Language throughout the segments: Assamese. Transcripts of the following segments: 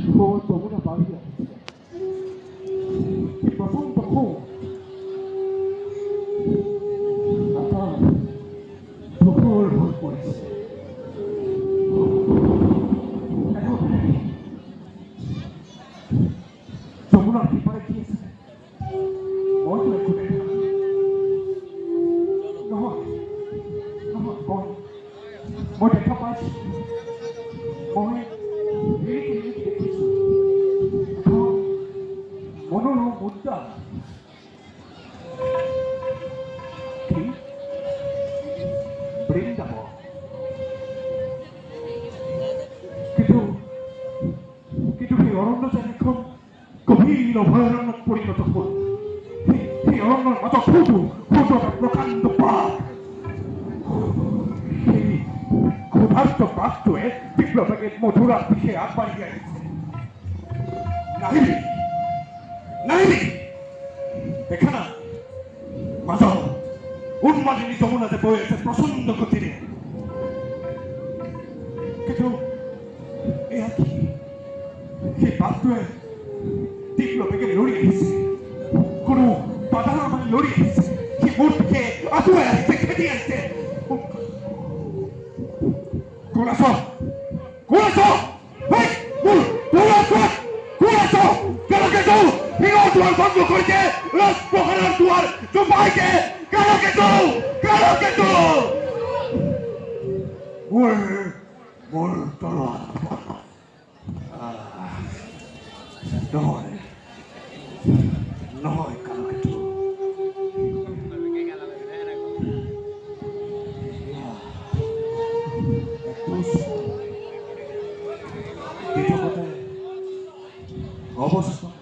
যমুনা বাঢ়ি আহিছে প্ৰচণ্ড খং আকাশ ধূসৰ হৈ পৰিছে যমুনাৰ সিপাৰে কি আছে মইতো একো দেখা নহয় মই দেখা পাইছোঁ মই দেখিছোঁ এখন মনোৰম উদ্যান বৃন্দাবন কিন্তু সেই অৰণ্য যেন এখন গভীৰ অভয়াৰণ্যত পৰিণত হ'ল সেই অৰণ্যৰ মাজত সৰু এটা প্ৰকাণ্ড বাঘ সেই ক্ষুধাৰ্ত বাঘটোৱে তীব্ৰভাৱে মধুৰাৰ দিশে আগবাঢ়ি আহিছে নাহিলি দেখা না মাজত উন্মাদিনী যমুনাতে বৈ আছে প্ৰচণ্ড গতিৰে কিন্তু এয়া কি সেই বাঘটোৱে তীব্ৰভাৱে লৰি আহিছে কোনো বাধাৰ মানে লৰি আহিছে সি মোৰ দিশে আগুৱাই আহিছে খেদি আহিছে কোন আছ কেনেকে তো সিংহৰ দুৱাৰ বন্ধ কৰিছে ৰাজপ্ৰসাৰৰ দুৱাৰ জপাইছে কেনেকে তো মোৰ তৰোৱাল নহয় কালকেতু অৱস্থা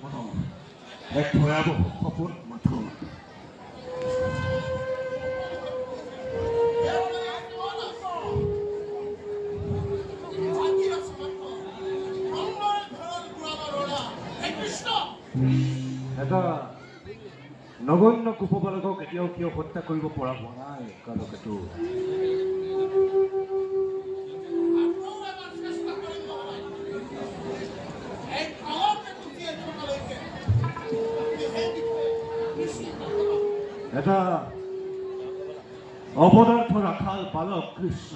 এক ভয়াবহ সপোন মাথো এটা নগণ্য কুপবালকক এতিয়াও কিয় হত্যা কৰিব পৰা হোৱা নাই কালকেতু এটা অপদাৰ্থ ৰাখাল বালক কৃষ্ণ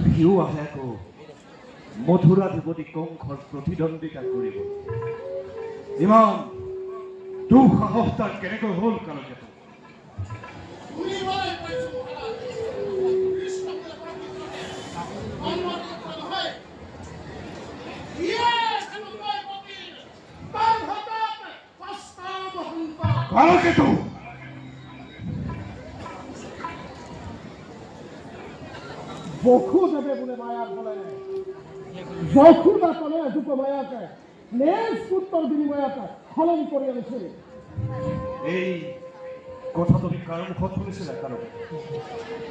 সিও আহে আকৌ মথুৰা যুৱতী কংসৰ প্ৰতিদ্বন্দ্বিতা কৰিব ইমান দুঃসাহস তাৰ কেনেকৈ হ'ল কালকেতু কালকেতু বসুদেৱে বোলে মায়াৰ ফলে যশোদা তলে এজুক মায়াকে নেজ পুত্ৰৰ বিনিময়তে সলনি কৰি আনিছিল এই কথা তুমি কাৰ মুখত শুনিছিলা কালকেতু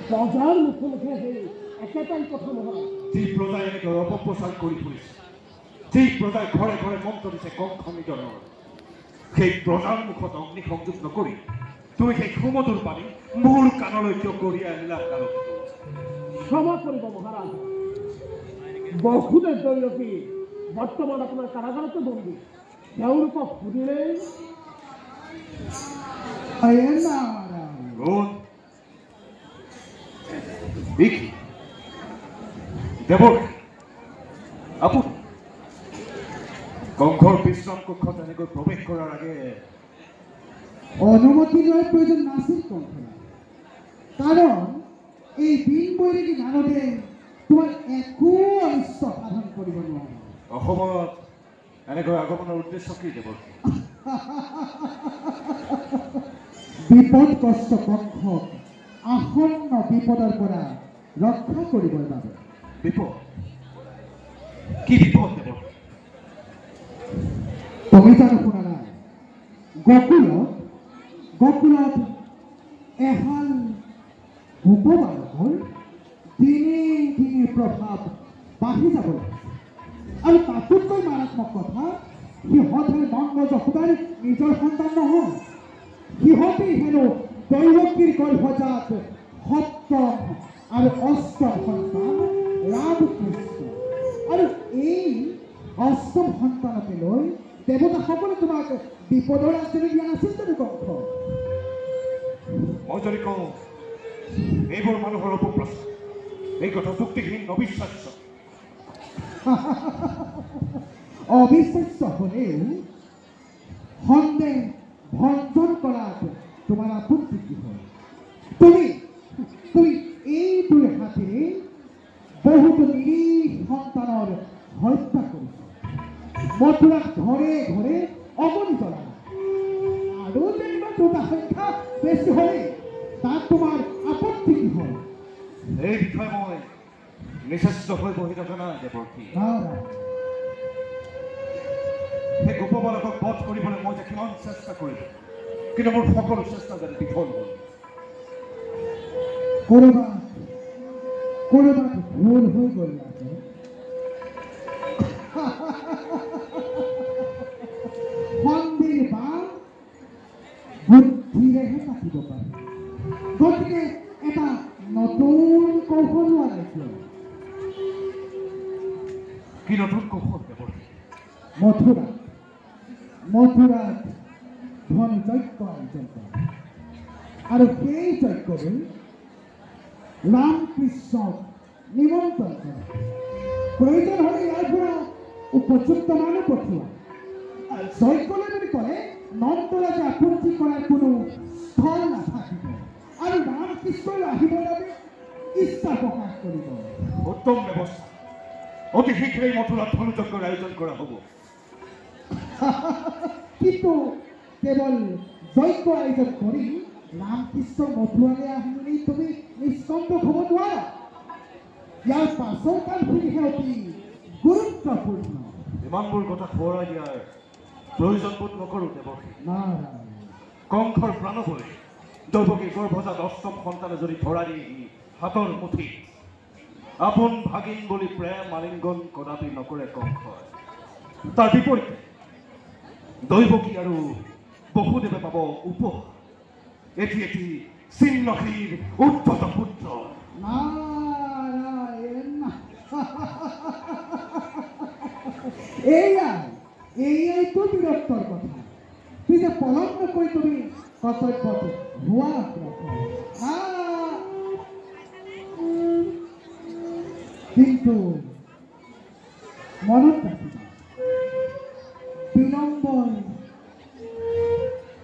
প্ৰজাৰ মুখে সেই একেটাই কথা নহয় যি প্ৰজাই এনেকৈ অপপ্ৰচাৰ কৰি ফুৰিছে যি প্ৰজাই ঘৰে ঘৰে মন্ত্ৰ দিছে কংস নিধনৰ সেই প্ৰজাৰ মুখত অগ্নি সংযোগ নকৰি তুমি সেই সুমধুৰ পানী মোৰ কাণলৈ কিয় কঢ়িয়াই আনিলা কালকেতু ক্ষমা কৰিব মহাৰাজ বসুদেৱ দৈৰকী বৰ্তমান আপোনাৰ কাৰাগাৰতে বন্দী তেওঁলোকক সুধিলে দেৱৰ আপুনি কংসৰ বিশ্ৰাম কক্ষত এনেকৈ প্ৰৱেশ কৰাৰ আগে অনুমতি লোৱাৰ প্ৰয়োজন নাছিল কংসৰ কাৰণ এই বিন বৈৰাগী নাৰদে তোমাৰ একো অনিষ্ট সাধন কৰিব নোৱাৰে অসমত এনেকৈ আগমনৰ উদ্দেশ্য কি দেৱৰ বিপদগ্ৰস্ত কংসক আসন্ন বিপদৰ পৰা ৰক্ষা কৰিবৰ বাবে বিপদ কি বিপদ দেৱৰ তুমি জানো শুনা নাই গকুলত এহাল ভূপবালকৰ দিনে দিনে প্ৰভাৱ বাঢ়ি যাব আৰু তাতোতকৈ মাৰাত্মক কথা সিহঁতে মংগ যশোদাৰ নিজৰ সন্তান নহয় সিহঁতে হেনো দৈৱকীৰ গৰ্ভজাত সপ্তম আৰু অষ্টম সন্তান ৰামকৃষ্ণ আৰু এই অষ্টম সন্তানকে লৈ দেৱতাসকলে তোমাক বিপদৰ আঁচনি দিয়া নাছিল জানো কংস? মই যদি কওঁ এইবোৰ মানুহৰ অপপ্ৰচাৰ, এই কথা যুক্তিহীন অবিশ্বাস্য। অবিশ্বাস্য হলেও সন্দেহ ভঞ্জন কৰাত তোমাৰ আপত্তি কি হয়? তুমি তুমি এই দুই হাতেৰে বহুতো নিৰীহ সন্তানৰ হত্যা কৰিছা, মথুৰাত ঘৰে ঘৰে অগণিত লাগা, আৰু যেনিবা দুটা সংখ্যা বেছি হলে তাত তোমাৰ আপত্তি কি হয়? এই বিষয়ে মই নিশ্চেষ্ট হৈ বহি থকা নাই দেৱৰ্ষী। সেই গোপবালকক বধ কৰিবলৈ মই যে কিমান চেষ্টা কৰিলোঁ, কিন্তু মোৰ সকলো চেষ্টা যেন বিফল হ'ল। কৰবাত ভুল হৈ গ'ল ৰাজে। সন্ধিৰ বাণ বুদ্ধিৰেহে কাটিব পাৰি, গতিকে এটা নতুন কৌশল লোৱা নাইছিল। কি নতুন কৌশল দেৱৰ্ষী? মথুৰাত ধন যজ্ঞ আয়োজন কৰা, আৰু সেই যজ্ঞলৈ ৰামকৃষ্ণক নিমন্ত্ৰণ কৰা। প্ৰয়োজন হ'লে ইয়াৰ পৰা উপযুক্ত মানুহ পঠিওৱা। যজ্ঞলৈ বুলি ক'লে নন্দৰাজে আপত্তি কৰাৰ কোনো স্থল নাথাকিব, আৰু ৰামকৃষ্ণই আহিবৰ বাবে ইচ্ছা প্ৰকাশ কৰিব। উত্তম ব্যৱস্থা। অতি শীঘ্ৰেই মথুৰাত ধনুযজ্ঞৰ আয়োজন কৰা হ'ব। কিন্তু কেৱল যজ্ঞ আয়োজন কৰি ৰামকৃষ্ণ মথুৰালৈ আহিবলৈ তুমি নিষ্কণ্টক হ'ব নোৱাৰা। ইয়াৰ পাছৰ কামখিনিহে অতি গুৰুত্বপূৰ্ণ। ইমানবোৰ কথা সোঁৱৰাই দিয়াৰ প্ৰয়োজন বোধ নকৰোঁ দেৱৰ্ষী। নাৰায়ণ, কংসৰ প্ৰাণবলী দৈৱকীৰ গৰ্ভজাত অষ্টম সন্তানে যদি ধৰা দিয়েহি হাতৰ মুঠি, আপোন ভাগিন বুলি প্ৰেম আলিংগন কদাপি নকৰে কংসই। তাৰ বিপৰীতে দৈৱকী আৰু বসুদেৱে পাব উপহাৰ, এটি চিহ্নশীল উদ্ধত পুত্ৰ। নাৰায়ণ। এইয়াইতো বীৰত্বৰ কথা। পিছে পলম নকৰি তুমি কৰ্তব্যটো হোৱাত ৰাখা। কিন্তু মনত ৰাখিবা, বিলম্বই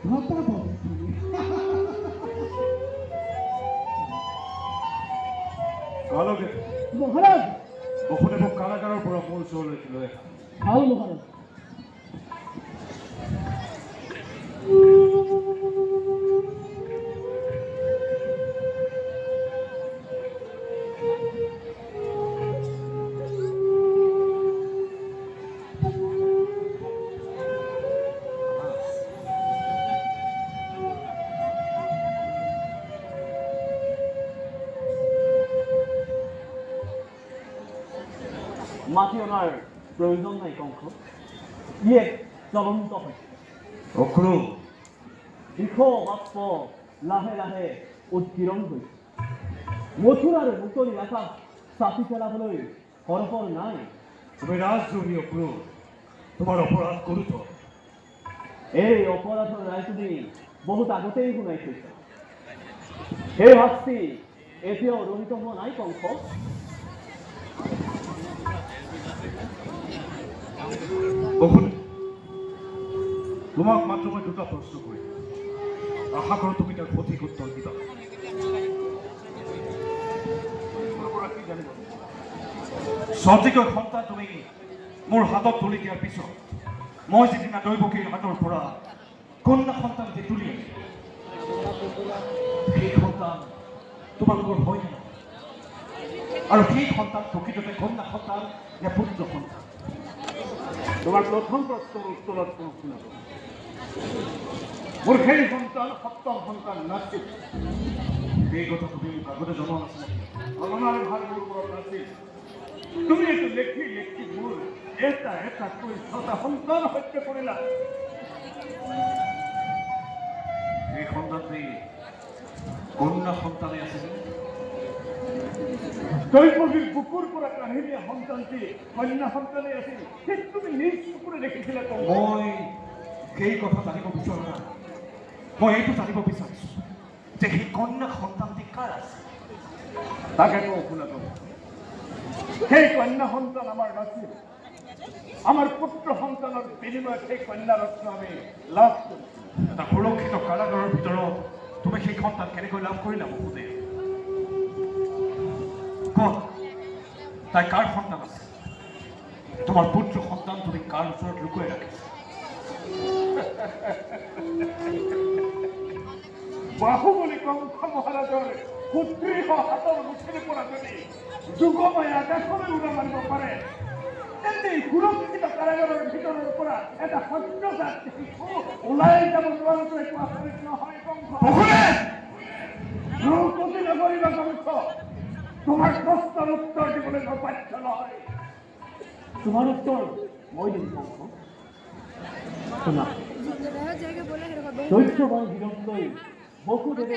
ঘটাব। কালকে মহাৰাজ, বসুদেৱক কাৰাগাৰৰ পৰা মোৰ ওচৰলৈকে লৈ আহা। ভাল মহাৰাজ। মাটি অনাৰ প্ৰয়োজন নাই কংস, ইয়ে জ্বলন্ত হৈছে। অক্ৰূৰ, বৃষ বাষ্প লাহে লাহে উৎকীৰণ হৈছে। মথুৰাৰ মুকলি আকাশ চাপি পেলাবলৈ সৰফৰ নাই। তুমি ৰাজদ্ৰোহী অক্ৰূৰ, তোমাৰ অপৰাধ গুৰুতৰ। এই অপৰাধৰ ৰায়টোনি বহুত আগতেই শুনাই থৈছে। সেই শাস্তি এতিয়াও ৰহিত হোৱা নাই কংস। বসুদেৱ, তোমাক মাত্ৰ মই দুটা প্ৰশ্ন কৰিম, আশা কৰোঁ তুমি তাৰ সঠিক উত্তৰ দিবা। সঠিকৈ সন্তান তুমি মোৰ হাতত তুলি দিয়াৰ পিছত মই যিদিনা দৈৱকীৰ হাতৰ পৰা কন্যা সন্তান যে তুলি আনিম, সেই সন্তান তোমালোকৰ হয় নে? আৰু সেই সন্তান প্ৰকৃততে কন্যা সন্তান নে পুত্ৰ সন্তান? তোমাৰ প্ৰথম প্ৰশ্নৰ উত্তৰত কোনো শুনাব। মোৰ সেই সন্তান সপ্তম সন্তান নাছিল। এই কথা তুমি মোক আগতে জনোৱা নাছিল। অলনাৰ ভাগ মোৰ ওপৰত নাছিল। তুমি এইটো লেখি লেখি মোৰ এটা এটাকৈ 6টা সন্তান হত্যা কৰিলা। এই সন্তানটি কন্যা সন্তানে আছিল। দৈৱকীৰ বুকুৰ পৰা কাঢ়ি দিয়া সন্তানটি কন্যা সন্তানেই আছিল, সেইটো তুমি নিজ চকুৰে দেখিছিলা। মই সেই কথা জানিব বিচৰা নাই, মই এইটো জানিব বিচাৰিছো যে সেই কন্যা সন্তানটি কাৰ আছে। তাকে কওঁ শুনাব, সেই কন্যা সন্তান আমাৰ নাছিল। আমাৰ পুত্ৰ সন্তানৰ বিনিময়ত সেই কন্যা ৰত্ন আমি লাভ কৰিছোঁ। এটা সুৰক্ষিত কাৰাগাৰৰ ভিতৰত তুমি সেই সন্তান কেনেকৈ লাভ কৰিলা বহুতে? কোন তাই কাৰ সন্তান আছে? তোমাৰ পুত্ৰ সন্তান তুমি কাৰ ওচৰত লুকুৱাই ৰাখিছা? বাহুবলী কংস মহাৰাজৰ সুদৃঢ় হাতৰ মুঠিৰ পৰা যদি যুগময় আকাশলৈ উৰা মাৰিব পাৰে, তেন্তে সুৰক্ষিত কাৰাগাৰৰ ভিতৰৰ পৰা এটা সত্যজাত শিশু ওলাই যাব নোৱাৰাটো একো আচৰিত নহয়। কংস দ্ৰৌপদী নগৰীৰ কংস, তোমাৰ প্ৰশ্নৰ উত্তৰ দিবলৈ মই বাধ্য নহয়। তোমাৰ উত্তৰ মই দিম কংস। শুনা, দৈত্যবান বীৰত্বই বহু দেৱে